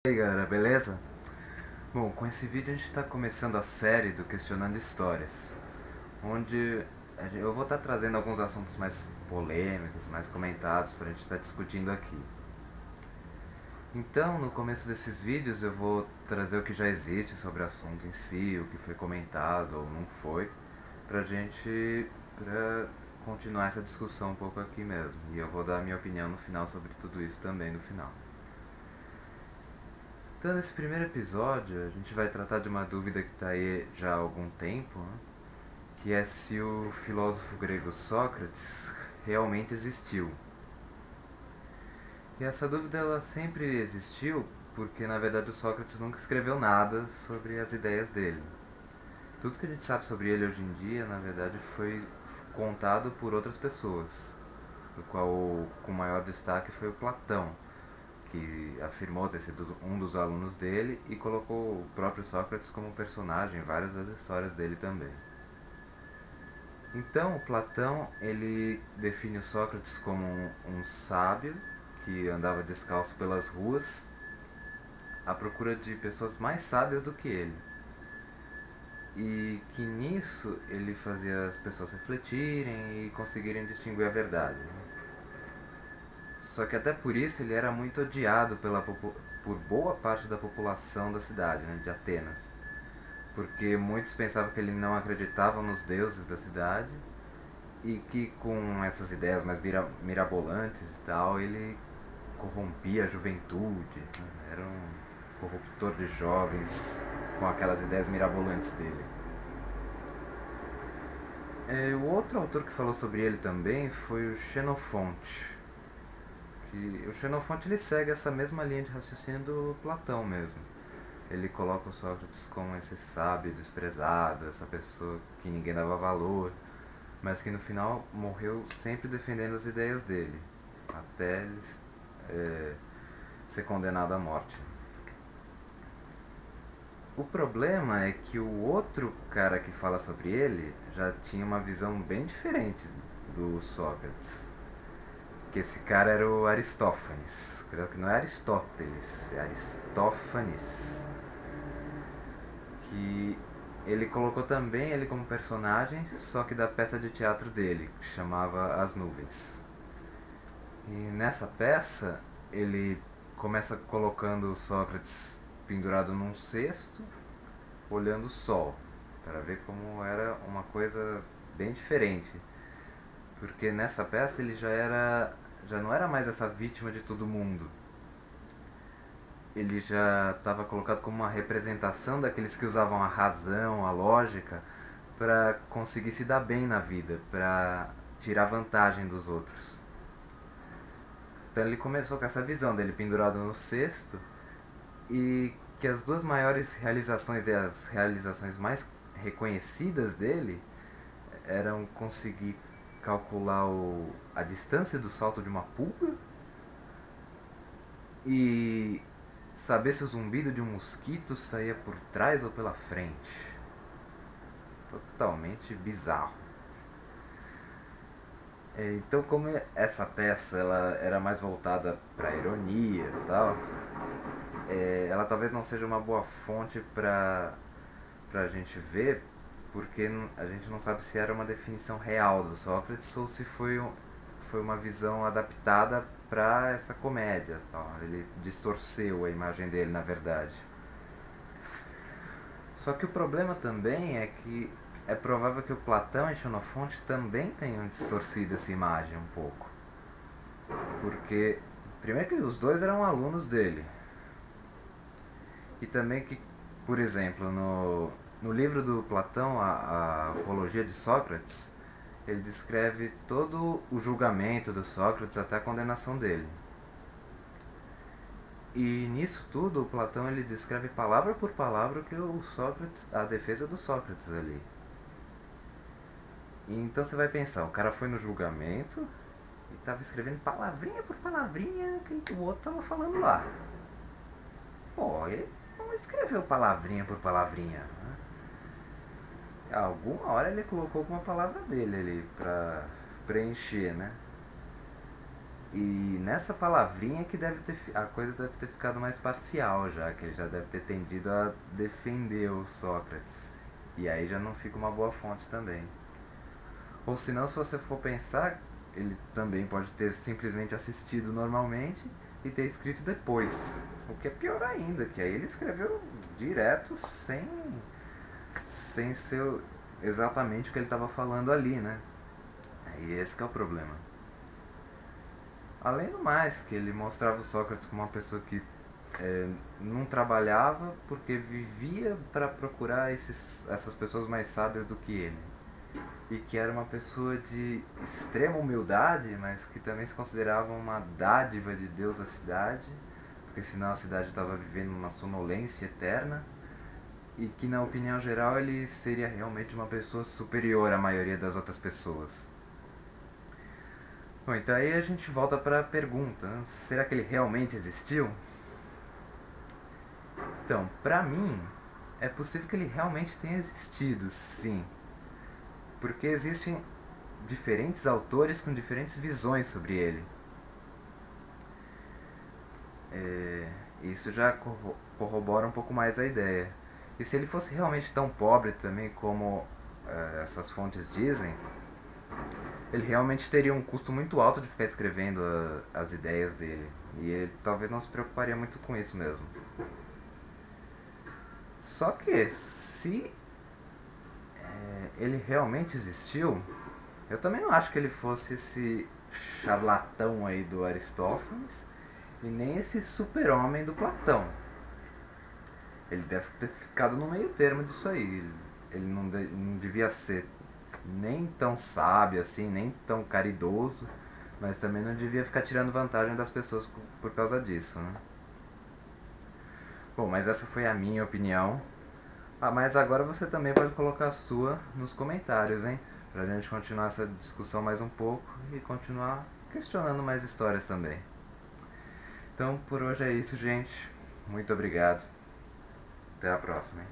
E aí galera, beleza? Bom, com esse vídeo a gente está começando a série do Questionando Histórias, onde eu vou estar trazendo alguns assuntos mais polêmicos, mais comentados para a gente estar discutindo aqui. Então, no começo desses vídeos eu vou trazer o que já existe sobre o assunto em si, o que foi comentado ou não foi, pra continuar essa discussão um pouco aqui mesmo. E eu vou dar a minha opinião no final sobre tudo isso também no final. Então, nesse primeiro episódio, a gente vai tratar de uma dúvida que está aí já há algum tempo, né? Que é se o filósofo grego Sócrates realmente existiu. E essa dúvida ela sempre existiu porque, na verdade, o Sócrates nunca escreveu nada sobre as ideias dele. Tudo que a gente sabe sobre ele hoje em dia, na verdade, foi contado por outras pessoas, do qual com maior destaque foi o Platão, que afirmou ter sido um dos alunos dele e colocou o próprio Sócrates como personagem em várias das histórias dele também. Então, Platão ele define o Sócrates como um sábio que andava descalço pelas ruas à procura de pessoas mais sábias do que ele. E que nisso ele fazia as pessoas refletirem e conseguirem distinguir a verdade. Só que até por isso ele era muito odiado por boa parte da população da cidade, né, de Atenas. Porque muitos pensavam que ele não acreditava nos deuses da cidade e que com essas ideias mais mirabolantes e tal, ele corrompia a juventude, né? Era um corruptor de jovens com aquelas ideias mirabolantes dele. O outro autor que falou sobre ele também foi o Xenofonte. Que o Xenofonte ele segue essa mesma linha de raciocínio do Platão mesmo. Ele coloca o Sócrates como esse sábio desprezado, essa pessoa que ninguém dava valor, mas que no final morreu sempre defendendo as ideias dele, até ele ser condenado à morte. O problema é que o outro cara que fala sobre ele já tinha uma visão bem diferente do Sócrates. Que esse cara era o Aristófanes. Cuidado que não é Aristóteles, é Aristófanes. Que ele colocou também ele como personagem, só que da peça de teatro dele, que chamava As Nuvens. E nessa peça ele começa colocando o Sócrates pendurado num cesto, olhando o sol, para ver como era uma coisa bem diferente. Porque nessa peça ele já não era mais essa vítima de todo mundo. Ele já estava colocado como uma representação daqueles que usavam a razão, a lógica, para conseguir se dar bem na vida, para tirar vantagem dos outros. Então ele começou com essa visão dele pendurado no cesto e que as duas maiores realizações, as realizações mais reconhecidas dele, eram conseguir calcular a distância do salto de uma pulga e saber se o zumbido de um mosquito saía por trás ou pela frente. Totalmente bizarro. Então, como essa peça ela era mais voltada para ironia e tal, ela talvez não seja uma boa fonte para a gente ver, porque a gente não sabe se era uma definição real do Sócrates ou se foi uma visão adaptada para essa comédia. Ele distorceu a imagem dele, na verdade. Só que o problema também é que é provável que o Platão e Xenofonte também tenham distorcido essa imagem um pouco. Porque, primeiro que os dois eram alunos dele. E também que, por exemplo, no livro do Platão, a Apologia de Sócrates, ele descreve todo o julgamento do Sócrates até a condenação dele. E nisso tudo, o Platão ele descreve palavra por palavra que o Sócrates, a defesa do Sócrates ali. E então você vai pensar, o cara foi no julgamento e estava escrevendo palavrinha por palavrinha que o outro estava falando lá. Pô, ele não escreveu palavrinha por palavrinha. Né? Alguma hora ele colocou alguma palavra dele ali pra preencher, né? E nessa palavrinha que a coisa deve ter ficado mais parcial já, que ele já deve ter tendido a defender o Sócrates. E aí já não fica uma boa fonte também. Ou senão, se você for pensar, ele também pode ter simplesmente assistido normalmente e ter escrito depois. O que é pior ainda, que aí ele escreveu direto sem ser exatamente o que ele estava falando ali, né? E esse que é o problema. Além do mais, que ele mostrava o Sócrates como uma pessoa que não trabalhava porque vivia para procurar essas pessoas mais sábias do que ele. E que era uma pessoa de extrema humildade, mas que também se considerava uma dádiva de Deus à cidade, porque senão a cidade estava vivendo uma sonolência eterna, e que na opinião geral ele seria realmente uma pessoa superior à maioria das outras pessoas. Bom, então aí a gente volta para a pergunta, né? Será que ele realmente existiu? Então, pra mim, é possível que ele realmente tenha existido, sim. Porque existem diferentes autores com diferentes visões sobre ele. Isso já corrobora um pouco mais a ideia. E se ele fosse realmente tão pobre também como essas fontes dizem, ele realmente teria um custo muito alto de ficar escrevendo as ideias dele. E ele talvez não se preocuparia muito com isso mesmo. Só que, se ele realmente existiu, eu também não acho que ele fosse esse charlatão aí do Aristófanes e nem esse super-homem do Platão. Ele deve ter ficado no meio termo disso aí. Ele não devia ser nem tão sábio assim, nem tão caridoso, mas também não devia ficar tirando vantagem das pessoas por causa disso, né? Bom, mas essa foi a minha opinião. Mas agora você também pode colocar a sua nos comentários, hein? Pra gente continuar essa discussão mais um pouco e continuar questionando mais histórias também. Então, por hoje é isso, gente. Muito obrigado. Até a próxima, hein?